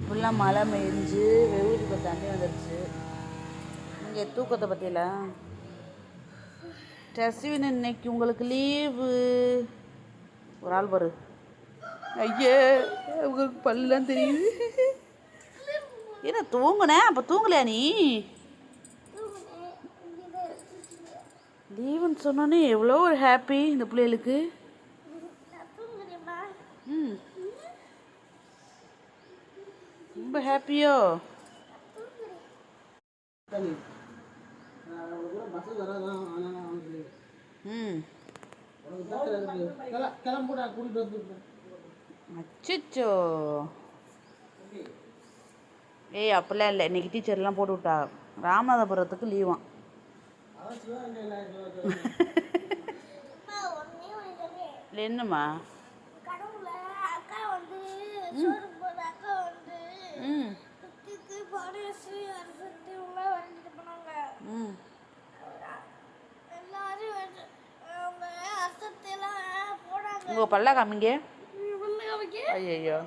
ஃபுல்லாக மழை பெஞ்சு வெவுருக்கு தண்ணி வந்துடுச்சு. இங்கே தூக்கத்தை பற்றிலாம் டஸ்வின் இன்னைக்கு உங்களுக்கு லீவு. ஒரு ஆள் பாரு. ஐயே உங்களுக்கு பல்லாம் தெரியுது. என்ன தூங்குனேன்? அப்போ தூங்கலையா நீ? லீவுன்னு சொன்னோன்னே எவ்வளோ ஒரு ஹாப்பி இந்த பிள்ளைகளுக்கு. ம், ரொம்ப ஹாப்பியோ? ம், அச்சோ. ஏய் அப்படிலாம் இல்லை, இன்னைக்கு டீச்சர்லாம் போட்டு விட்டா ராமநாதபுரத்துக்கு லீவான். என்னம்மா? ம், ம், உங்கள் பல்ல காமிங்க. ஐயோ